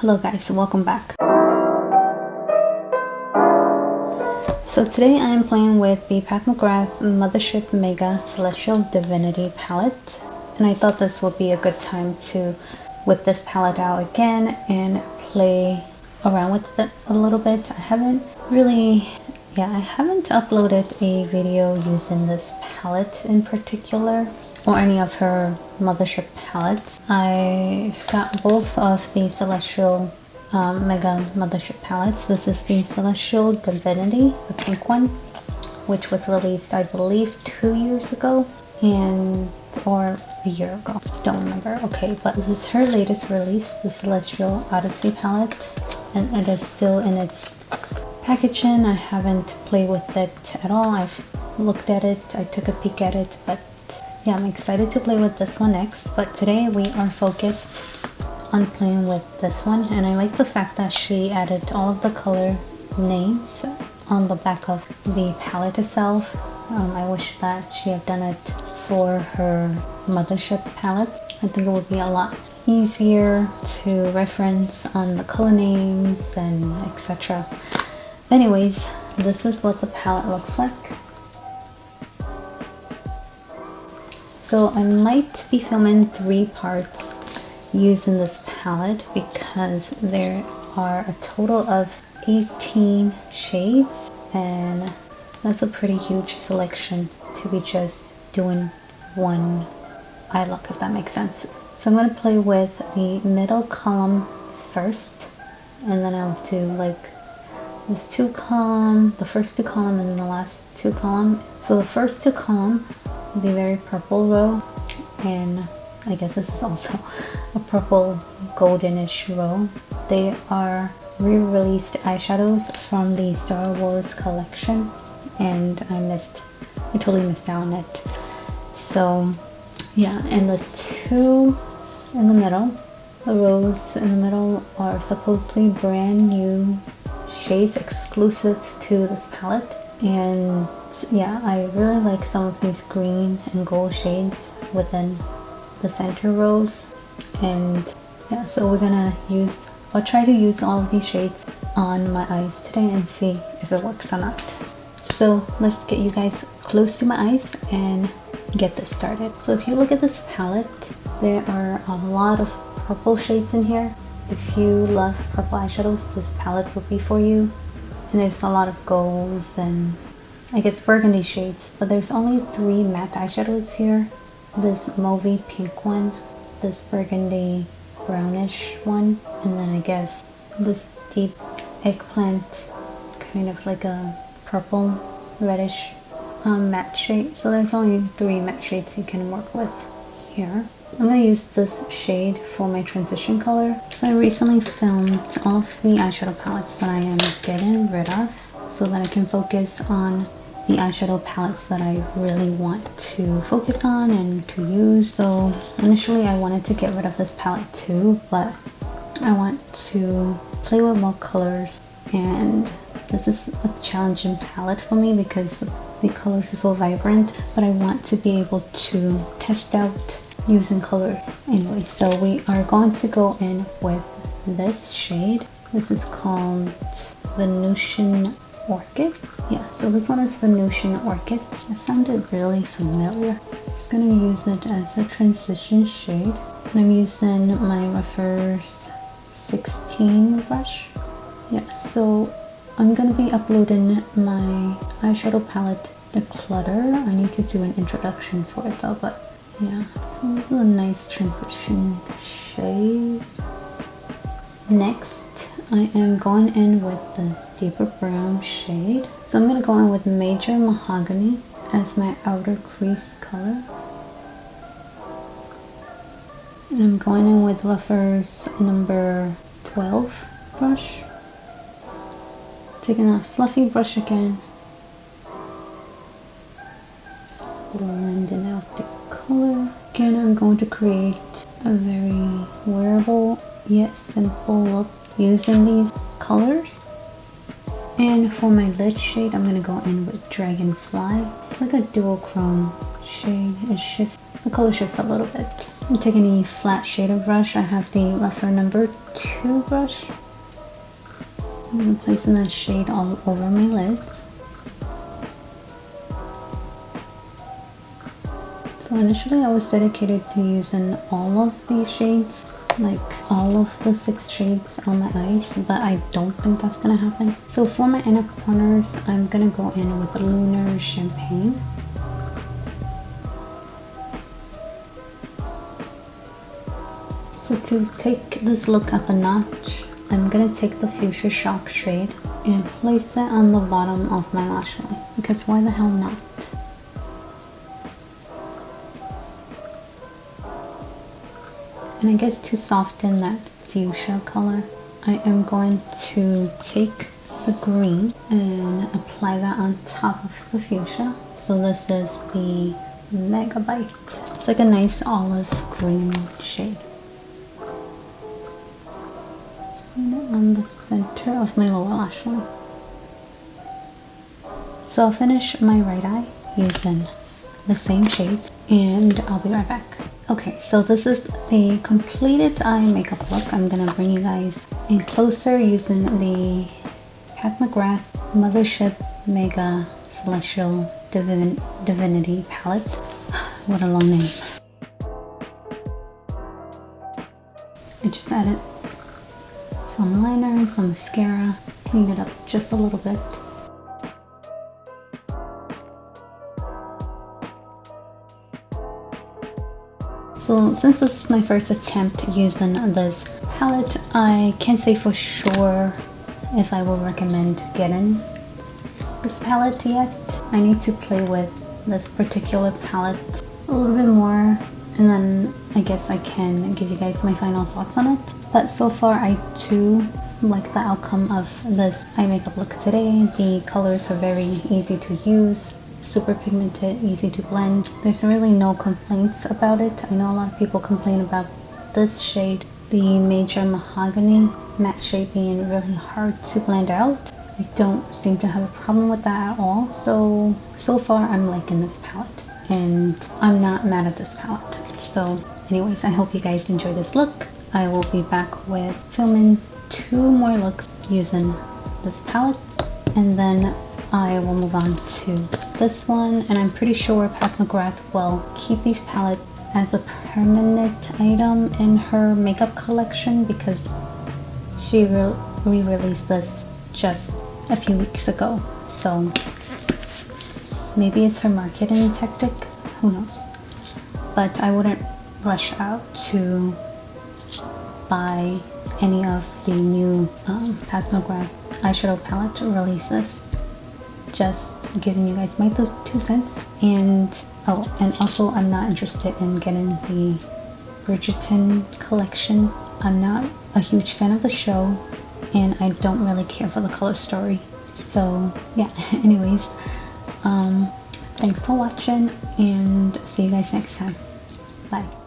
Hello guys, welcome back. So today I am playing with the McGrath Mothership Mega Celestial Divinity palette, and I thought this would be a good time to whip this palette out again and play around with it a little bit. I haven't uploaded a video using this palette in particular, or any of her Mothership palettes. I've got both of the Celestial Mega Mothership palettes. This is the Celestial Divinity, the pink one, which was released I believe 2 years ago, or a year ago, don't remember. Okay, but this is her latest release, the Celestial Odyssey palette, and it is still in its packaging. I haven't played with it at all. I've looked at it, I took a peek at it, but yeah, I'm excited to play with this one next. But today we are focused on playing with this one, and I like the fact that she added all of the color names on the back of the palette itself. I wish that she had done it for her Mothership palette. I think it would be a lot easier to reference on the color names and etc. Anyways, this is what the palette looks like. So I might be filming 3 parts using this palette because there are a total of 18 shades, and that's a pretty huge selection to be just doing one eye look, if that makes sense. So I'm going to play with the middle column first, and then I'll do like this 2 column, the first 2 column, and then the last 2 column. So the first 2 column, the very purple row, and I guess this is also a purple goldenish row. They are re-released eyeshadows from the Star Wars collection, and I totally missed out on it. So yeah, and the 2 in the middle, the rows in the middle, are supposedly brand new shades exclusive to this palette. And yeah, I really like some of these green and gold shades within the center rows. And yeah, so I'll try to use all of these shades on my eyes today and see if it works or not. So let's get you guys close to my eyes and get this started. So if you look at this palette, there are a lot of purple shades in here. If you love purple eyeshadows, this palette will be for you. And there's a lot of golds and I guess burgundy shades, but there's only 3 matte eyeshadows here. This mauvey pink one, this burgundy brownish one, and then I guess this deep eggplant, kind of like a purple reddish matte shade. So there's only 3 matte shades you can work with here. I'm going to use this shade for my transition color. So I recently filmed off the eyeshadow palettes that I am getting rid of so that I can focus on the eyeshadow palettes that I really want to focus on and to use. So initially I wanted to get rid of this palette too, but I want to play with more colors, and this is a challenging palette for me because the colors are so vibrant, but I want to be able to test out using color anyway. So we are going to go in with this shade. This is called Venusian Orchid. Yeah, so this one is Venusian Orchid. It sounded really familiar. Just gonna use it as a transition shade. And I'm using my Refer's 16 brush. Yeah, so I'm gonna be uploading my eyeshadow palette Declutter. I need to do an introduction for it though, but yeah. So this is a nice transition shade. Next, I am going in with this deeper brown shade. So I'm going to go in with Major Mahogany as my outer crease color. And I'm going in with Refer's number 12 brush. Taking a fluffy brush again. Blending out the color. Again, I'm going to create a very wearable yet simple look using these colors. And for my lid shade, I'm going to go in with Dragonfly. It's like a dual chrome shade. It shifts the color shifts a little bit. I'm taking a flat shader brush. I have the rougher number 2 brush. I'm placing that shade all over my lids. So initially I was dedicated to using all of these shades, like all of the 6 shades on my eyes, but I don't think that's gonna happen. So for my inner corners, I'm gonna go in with Lunar Champagne. So to take this look up a notch, I'm gonna take the Fuchsia Shock shade and place it on the bottom of my lash line, because why the hell not? And I guess to soften that fuchsia color, I am going to take the green and apply that on top of the fuchsia. So this is the Megabyte. It's like a nice olive green shade. On the center of my lower lash line. So I'll finish my right eye using the same shades and I'll be right back. Okay, so this is the completed eye makeup look. I'm gonna bring you guys in closer using the McGrath Mothership Mega Celestial Divinity palette. What a long name. I just added some liner, some mascara, clean it up just a little bit. So since this is my first attempt using this palette, I can't say for sure if I will recommend getting this palette yet. I need to play with this particular palette a little bit more, and then I guess I can give you guys my final thoughts on it. But so far I do like the outcome of this eye makeup look today. The colors are very easy to use, super pigmented, easy to blend. There's really no complaints about it. I know a lot of people complain about this shade, the Major Mahogany matte shade, being really hard to blend out. I don't seem to have a problem with that at all. So far I'm liking this palette and I'm not mad at this palette. So anyways, I hope you guys enjoy this look. I will be back with filming 2 more looks using this palette, and then I will move on to this one. And I'm pretty sure McGrath will keep these palettes as a permanent item in her makeup collection, because she re-released this just a few weeks ago. So maybe it's her marketing tactic, who knows. But I wouldn't rush out to buy any of the new McGrath eyeshadow palette releases. Just giving you guys my 2 cents. And oh, and also I'm not interested in getting the Bridgerton collection. I'm not a huge fan of the show and I don't really care for the color story. So yeah, anyways, thanks for watching and see you guys next time. Bye.